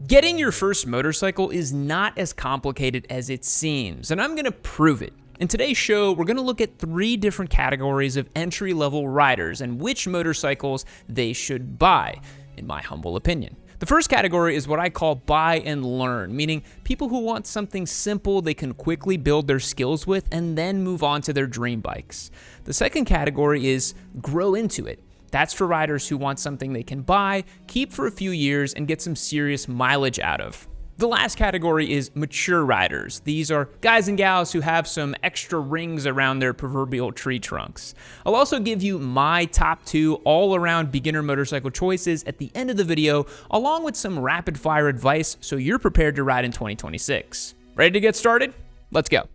Getting your first motorcycle is not as complicated as it seems, and I'm going to prove it. In today's show, we're going to look at 3 different categories of entry-level riders and which motorcycles they should buy, in my humble opinion. The first category is what I call buy and learn, meaning people who want something simple they can quickly build their skills with and then move on to their dream bikes. The second category is grow into it. That's for riders who want something they can buy, keep for a few years, and get some serious mileage out of. The last category is mature riders. These are guys and gals who have some extra rings around their proverbial tree trunks. I'll also give you my top 2 all-around beginner motorcycle choices at the end of the video, along with some rapid-fire advice so you're prepared to ride in 2026. Ready to get started? Let's go.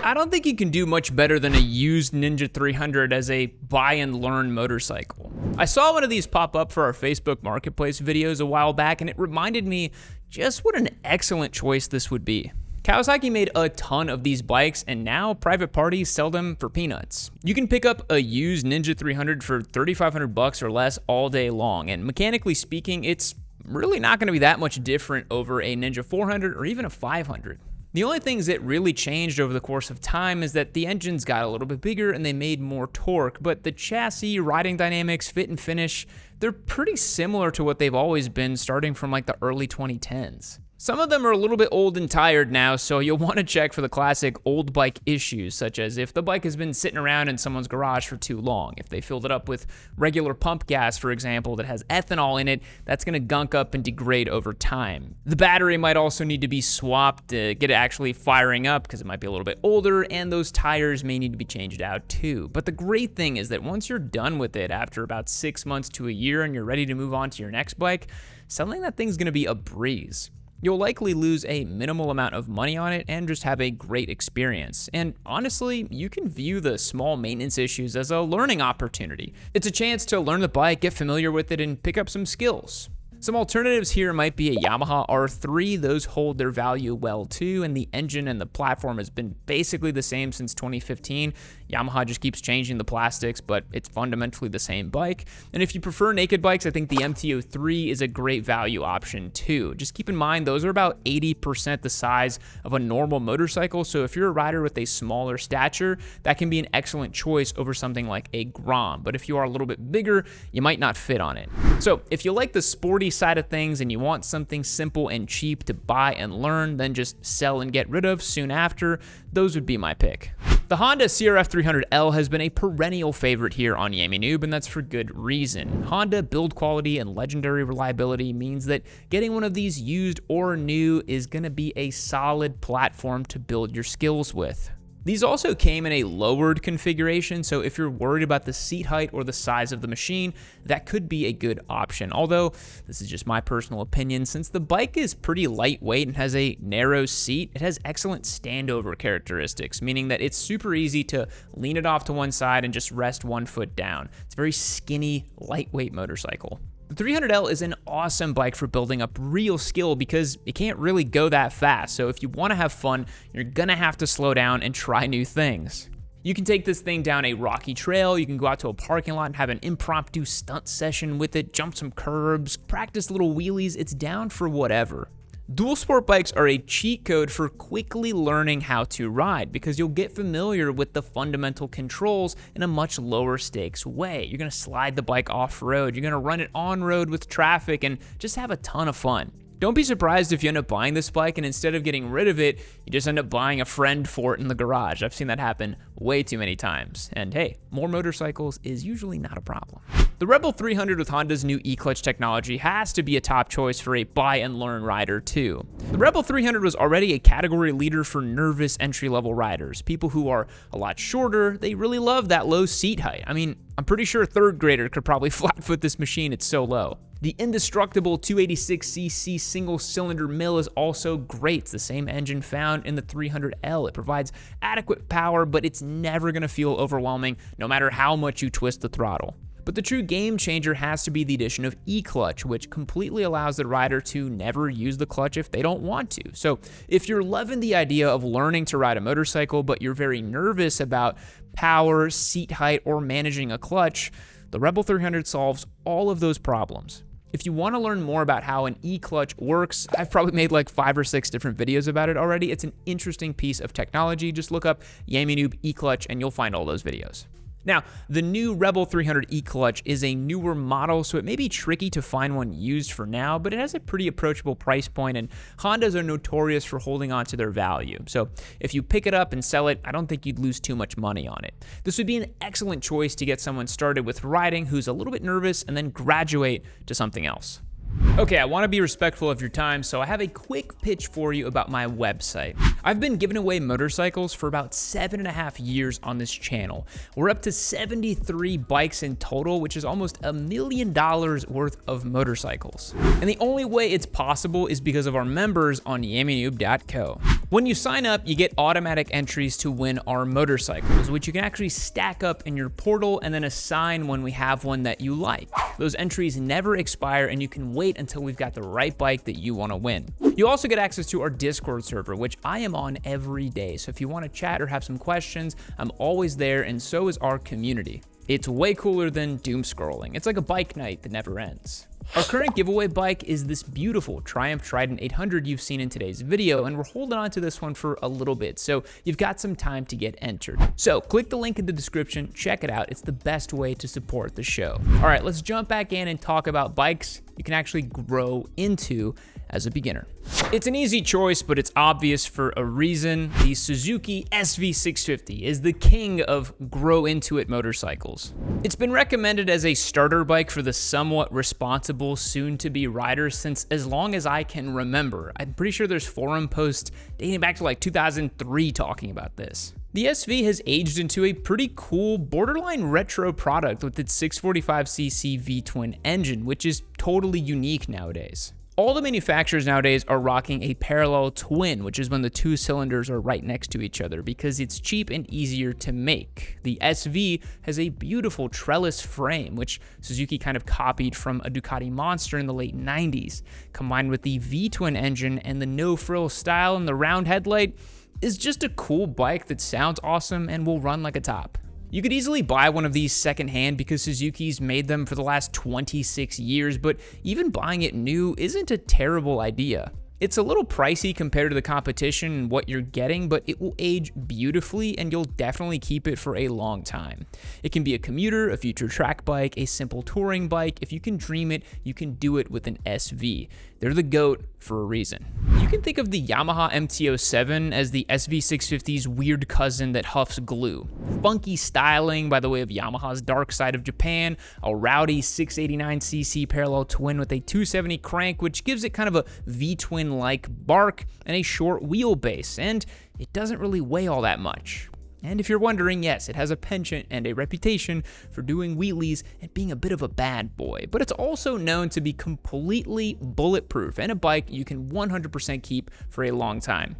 I don't think you can do much better than a used Ninja 300 as a buy and learn motorcycle. I saw one of these pop up for our Facebook Marketplace videos a while back, and it reminded me just what an excellent choice this would be. Kawasaki made a ton of these bikes, and now private parties sell them for peanuts. You can pick up a used Ninja 300 for $3,500 or less all day long, and mechanically speaking, it's really not going to be that much different over a Ninja 400 or even a 500. The only things that really changed over the course of time is that the engines got a little bit bigger and they made more torque, but the chassis, riding dynamics, fit and finish, they're pretty similar to what they've always been starting from like the early 2010s. Some of them are a little bit old and tired now, so you'll want to check for the classic old bike issues, such as if the bike has been sitting around in someone's garage for too long. If they filled it up with regular pump gas, for example, that has ethanol in it, that's going to gunk up and degrade over time. The battery might also need to be swapped to get it actually firing up because it might be a little bit older, and those tires may need to be changed out too. But the great thing is that once you're done with it after about 6 months to a year and you're ready to move on to your next bike, selling that thing's going to be a breeze. You'll likely lose a minimal amount of money on it and just have a great experience. And honestly, you can view the small maintenance issues as a learning opportunity. It's a chance to learn the bike, get familiar with it, and pick up some skills. Some alternatives here might be a Yamaha R3. Those hold their value well too, and the engine and the platform has been basically the same since 2015. Yamaha just keeps changing the plastics, but it's fundamentally the same bike. And if you prefer naked bikes, I think the MT-03 is a great value option too. Just keep in mind, those are about 80% the size of a normal motorcycle, so if you're a rider with a smaller stature, that can be an excellent choice over something like a Grom. But if you are a little bit bigger, you might not fit on it. So if you like the sporty side of things and you want something simple and cheap to buy and learn, then just sell and get rid of soon after, those would be my pick. The Honda CRF 300L has been a perennial favorite here on YamiNoob, and that's for good reason. Honda build quality and legendary reliability means that getting one of these used or new is going to be a solid platform to build your skills with. These also came in a lowered configuration, so if you're worried about the seat height or the size of the machine, that could be a good option. Although, this is just my personal opinion, since the bike is pretty lightweight and has a narrow seat, it has excellent standover characteristics, meaning that it's super easy to lean it off to one side and just rest one foot down. It's a very skinny, lightweight motorcycle. The 300L is an awesome bike for building up real skill because it can't really go that fast. So if you want to have fun, you're going to have to slow down and try new things. You can take this thing down a rocky trail, you can go out to a parking lot and have an impromptu stunt session with it, jump some curbs, practice little wheelies, it's down for whatever. Dual sport bikes are a cheat code for quickly learning how to ride because you'll get familiar with the fundamental controls in a much lower stakes way. You're going to slide the bike off-road, you're going to run it on-road with traffic, and just have a ton of fun. Don't be surprised if you end up buying this bike and instead of getting rid of it, you just end up buying a friend for it in the garage. I've seen that happen way too many times. And hey, more motorcycles is usually not a problem. The Rebel 300 with Honda's new e-clutch technology has to be a top choice for a buy and learn rider too. The Rebel 300 was already a category leader for nervous entry-level riders. People who are a lot shorter, they really love that low seat height. I mean, I'm pretty sure a third grader could probably flat-foot this machine, it's so low. The indestructible 286cc single-cylinder mill is also great. It's the same engine found in the 300L. It provides adequate power, but it's never going to feel overwhelming no matter how much you twist the throttle. But the true game changer has to be the addition of e-clutch, which completely allows the rider to never use the clutch if they don't want to. So if you're loving the idea of learning to ride a motorcycle, but you're very nervous about power, seat height, or managing a clutch, the Rebel 300 solves all of those problems. If you want to learn more about how an e-clutch works, I've probably made like 5 or 6 different videos about it already. It's an interesting piece of technology. Just look up Yamanoob e-clutch and you'll find all those videos. Now, the new Rebel 300 e-clutch is a newer model, so it may be tricky to find one used for now, but it has a pretty approachable price point, and Hondas are notorious for holding on to their value. So if you pick it up and sell it, I don't think you'd lose too much money on it. This would be an excellent choice to get someone started with riding who's a little bit nervous and then graduate to something else. Okay, I want to be respectful of your time, so I have a quick pitch for you about my website. I've been giving away motorcycles for about 7.5 years on this channel. We're up to 73 bikes in total, which is almost $1 million worth of motorcycles. And the only way it's possible is because of our members on yamanoob.co. When you sign up, you get automatic entries to win our motorcycles, which you can actually stack up in your portal and then assign when we have one that you like. Those entries never expire, and you can wait until we've got the right bike that you want to win. You also get access to our Discord server, which I am on every day. So if you want to chat or have some questions, I'm always there, and so is our community. It's way cooler than doom scrolling. It's like a bike night that never ends. Our current giveaway bike is this beautiful Triumph Trident 800 you've seen in today's video, and we're holding on to this one for a little bit, so you've got some time to get entered. So click the link in the description, check it out. It's the best way to support the show. All right, let's jump back in and talk about bikes you can actually grow into as a beginner. It's an easy choice, but it's obvious for a reason. The Suzuki SV650 is the king of grow into it motorcycles. It's been recommended as a starter bike for the somewhat responsible soon-to-be riders since as long as I can remember. I'm pretty sure there's forum posts dating back to like 2003 talking about this. The SV has aged into a pretty cool, borderline retro product with its 645cc V-twin engine, which is totally unique nowadays. All the manufacturers nowadays are rocking a parallel twin, which is when the 2 cylinders are right next to each other because it's cheap and easier to make. The SV has a beautiful trellis frame, which Suzuki kind of copied from a Ducati Monster in the late 90s. Combined with the V-twin engine and the no-frill style and the round headlight, is just a cool bike that sounds awesome and will run like a top. You could easily buy one of these secondhand because Suzuki's made them for the last 26 years, but even buying it new isn't a terrible idea. It's a little pricey compared to the competition and what you're getting, but it will age beautifully and you'll definitely keep it for a long time. It can be a commuter, a future track bike, a simple touring bike. If you can dream it, you can do it with an SV. They're the GOAT for a reason. You can think of the Yamaha MT-07 as the SV650's weird cousin that huffs glue. Funky styling by the way of Yamaha's Dark Side of Japan, a rowdy 689cc parallel twin with a 270 crank, which gives it kind of a V-twin-like bark, and a short wheelbase, and it doesn't really weigh all that much. And if you're wondering, yes, it has a penchant and a reputation for doing wheelies and being a bit of a bad boy, but it's also known to be completely bulletproof and a bike you can 100% keep for a long time.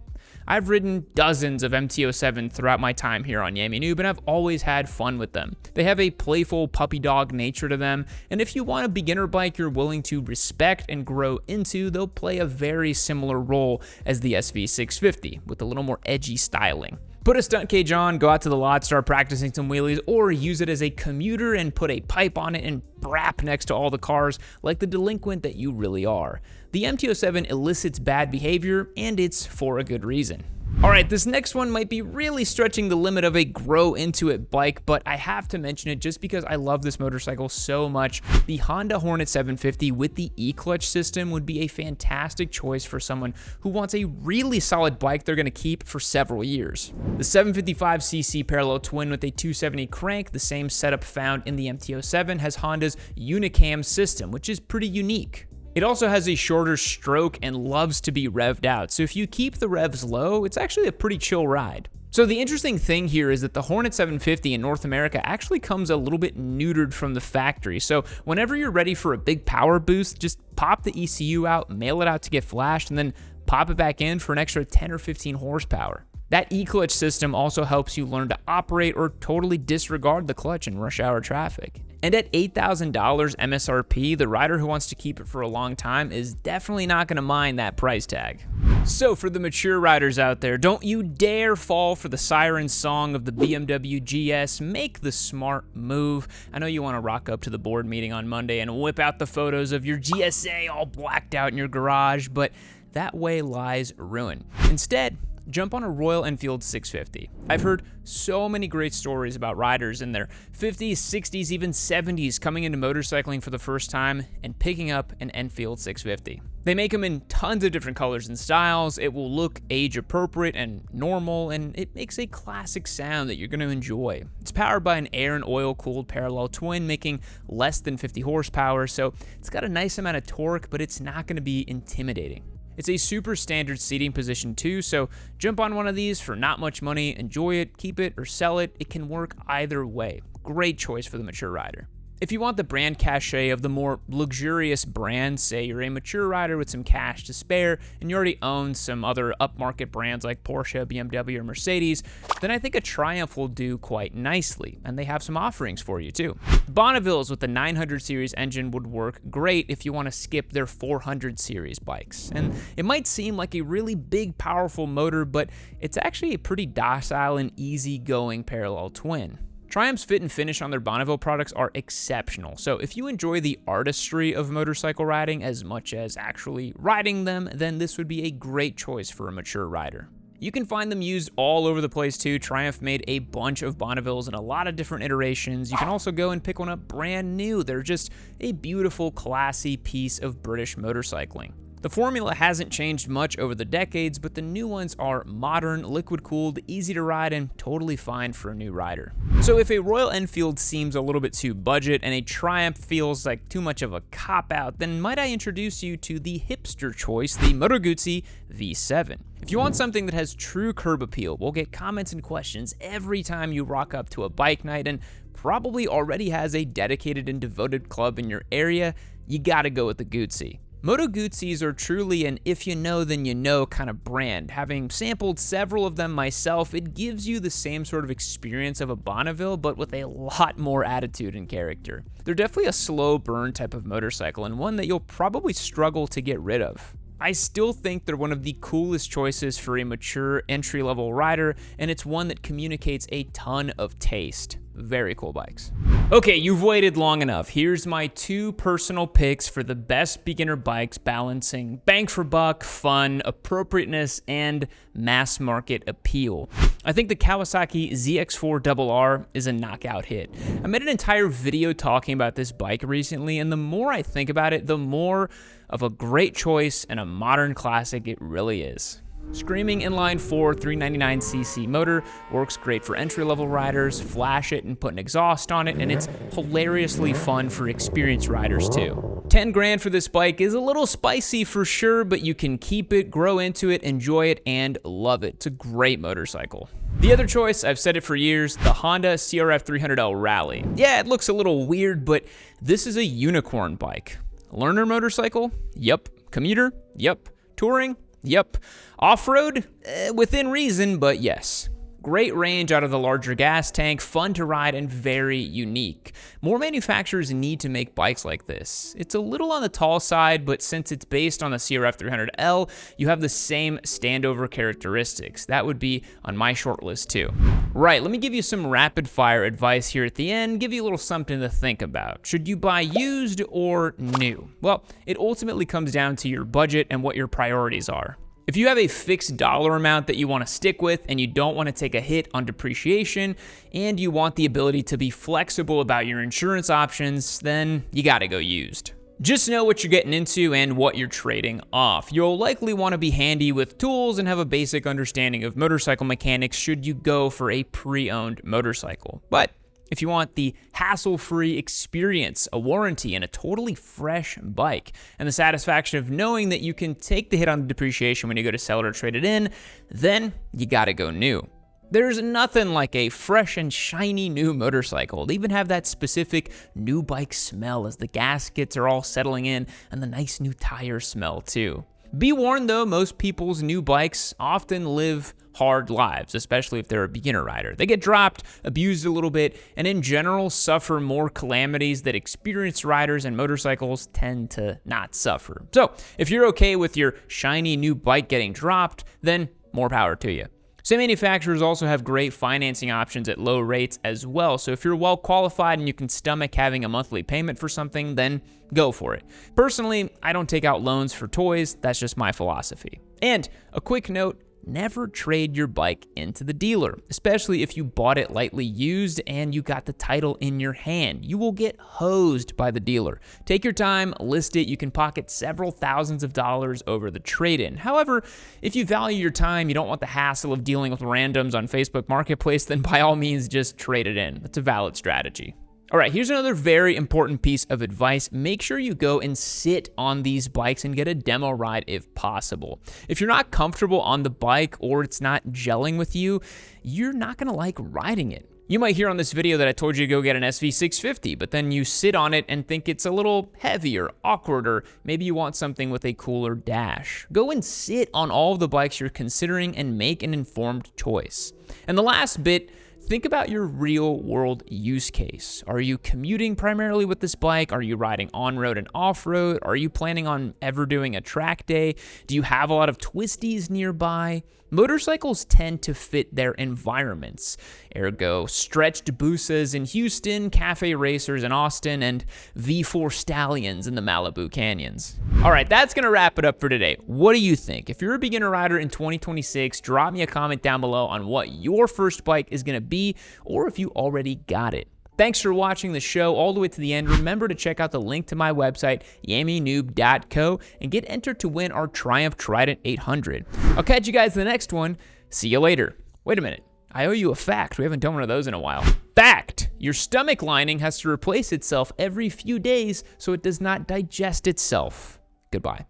I've ridden dozens of MT-07 throughout my time here on Yamanoob, and I've always had fun with them. They have a playful puppy dog nature to them, and if you want a beginner bike you're willing to respect and grow into, they'll play a very similar role as the SV650, with a little more edgy styling. Put a stunt cage on, go out to the lot, start practicing some wheelies, or use it as a commuter and put a pipe on it and brap next to all the cars like the delinquent that you really are. The MT-07 elicits bad behavior, and it's for a good reason. Alright, this next one might be really stretching the limit of a grow into it bike, but I have to mention it just because I love this motorcycle so much. The Honda Hornet 750 with the e-clutch system would be a fantastic choice for someone who wants a really solid bike they're going to keep for several years. The 755cc parallel twin with a 270 crank, the same setup found in the MT-07, has Honda's Unicam system, which is pretty unique. It also has a shorter stroke and loves to be revved out, so if you keep the revs low, it's actually a pretty chill ride. So the interesting thing here is that the Hornet 750 in North America actually comes a little bit neutered from the factory, so whenever you're ready for a big power boost, just pop the ECU out, mail it out to get flashed, and then pop it back in for an extra 10 or 15 horsepower. That e-clutch system also helps you learn to operate or totally disregard the clutch in rush hour traffic. And at $8,000 MSRP, the rider who wants to keep it for a long time is definitely not going to mind that price tag. So for the mature riders out there, don't you dare fall for the siren song of the BMW GS. Make the smart move. I know you want to rock up to the board meeting on Monday and whip out the photos of your GSA all blacked out in your garage, but that way lies ruin. Instead, jump on a Royal Enfield 650. I've heard so many great stories about riders in their 50s, 60s, even 70s coming into motorcycling for the first time and picking up an Enfield 650. They make them in tons of different colors and styles. It will look age appropriate and normal, and it makes a classic sound that you're going to enjoy. It's powered by an air and oil cooled parallel twin, making less than 50 horsepower, so it's got a nice amount of torque, but it's not going to be intimidating. It's a super standard seating position too, so jump on one of these for not much money, enjoy it, keep it, or sell it. It can work either way. Great choice for the mature rider. If you want the brand cachet of the more luxurious brands, say you're a mature rider with some cash to spare and you already own some other upmarket brands like Porsche, BMW, or Mercedes, then I think a Triumph will do quite nicely, and they have some offerings for you too. Bonneville's with the 900 series engine would work great if you want to skip their 400 series bikes. And it might seem like a really big, powerful motor, but it's actually a pretty docile and easy-going parallel twin. Triumph's fit and finish on their Bonneville products are exceptional, so if you enjoy the artistry of motorcycle riding as much as actually riding them, then this would be a great choice for a mature rider. You can find them used all over the place too. Triumph made a bunch of Bonnevilles in a lot of different iterations. You can also go and pick one up brand new. They're just a beautiful, classy piece of British motorcycling. The formula hasn't changed much over the decades, but the new ones are modern, liquid-cooled, easy to ride, and totally fine for a new rider. So if a Royal Enfield seems a little bit too budget and a Triumph feels like too much of a cop-out, then might I introduce you to the hipster choice, the Moto Guzzi V7. If you want something that has true curb appeal, we'll get comments and questions every time you rock up to a bike night and probably already has a dedicated and devoted club in your area, you gotta go with the Guzzi. Moto Guzzis are truly an if you know then you know kind of brand. Having sampled several of them myself, it gives you the same sort of experience of a Bonneville, but with a lot more attitude and character. They're definitely a slow burn type of motorcycle, and one that you'll probably struggle to get rid of. I still think they're one of the coolest choices for a mature entry-level rider, and it's one that communicates a ton of taste. Very cool bikes. Okay, you've waited long enough. Here's my two personal picks for the best beginner bikes balancing bang for buck, fun, appropriateness, and mass market appeal. I think the Kawasaki ZX-4RR is a knockout hit. I made an entire video talking about this bike recently, and the more I think about it, the more of a great choice and a modern classic it really is. Screaming inline 4 399cc motor works great for entry-level riders. Flash it and put an exhaust on it, and it's hilariously fun for experienced riders too. 10 grand for this bike is a little spicy for sure, but you can keep it, grow into it, enjoy it, and love it. It's a great motorcycle. The other choice, I've said it for years, the Honda CRF 300L Rally. Yeah, it looks a little weird, but this is a unicorn bike. Learner motorcycle? Yep. Commuter? Yep. Touring? Yep. Off-road? Within reason, but yes. Great range out of the larger gas tank, fun to ride, and very unique. More manufacturers need to make bikes like this. It's a little on the tall side, but since it's based on the CRF 300L, you have the same standover characteristics. That would be on my short list too. Right, let me give you some rapid fire advice here at the end, give you a little something to think about. Should you buy used or new? Well, it ultimately comes down to your budget and what your priorities are. If you have a fixed dollar amount that you want to stick with and you don't want to take a hit on depreciation and you want the ability to be flexible about your insurance options, then you gotta go used. Just know what you're getting into and what you're trading off. You'll likely want to be handy with tools and have a basic understanding of motorcycle mechanics should you go for a pre-owned motorcycle. But if you want the hassle-free experience, a warranty, and a totally fresh bike, and the satisfaction of knowing that you can take the hit on the depreciation when you go to sell it or trade it in, then you gotta go new. There's nothing like a fresh and shiny new motorcycle. They even have that specific new bike smell as the gaskets are all settling in, and the nice new tire smell too. Be warned though, most people's new bikes often live hard lives, especially if they're a beginner rider. They get dropped, abused a little bit, and in general suffer more calamities that experienced riders and motorcycles tend to not suffer. So if you're okay with your shiny new bike getting dropped, then more power to you. Some manufacturers also have great financing options at low rates as well, so if you're well qualified and you can stomach having a monthly payment for something, then go for it. Personally, I don't take out loans for toys, that's just my philosophy. And a quick note, never trade your bike into the dealer, especially if you bought it lightly used and you got the title in your hand. You will get hosed by the dealer. Take your time, list it. You can pocket several thousands of dollars over the trade-in. However, if you value your time, you don't want the hassle of dealing with randoms on Facebook Marketplace, then by all means, just trade it in. That's a valid strategy. All right, here's another very important piece of advice. Make sure you go and sit on these bikes and get a demo ride if possible. If you're not comfortable on the bike or it's not gelling with you, you're not gonna like riding it. You might hear on this video that I told you to go get an SV650, but then you sit on it and think it's a little heavy or awkward, or maybe you want something with a cooler dash. Go and sit on all of the bikes you're considering and make an informed choice. And the last bit, think about your real world use case. Are you commuting primarily with this bike? Are you riding on-road and off-road? Are you planning on ever doing a track day? Do you have a lot of twisties nearby? Motorcycles tend to fit their environments. Ergo, stretched Busas in Houston, cafe racers in Austin, and V4 Stallions in the Malibu Canyons. All right, that's gonna wrap it up for today. What do you think? If you're a beginner rider in 2026, drop me a comment down below on what your first bike is gonna be, or if you already got it. Thanks for watching the show all the way to the end. Remember to check out the link to my website, yammynoob.co, and get entered to win our Triumph Trident 800. I'll catch you guys in the next one. See you later. Wait a minute. I owe you a fact. We haven't done one of those in a while. Fact! Your stomach lining has to replace itself every few days so it does not digest itself. Goodbye.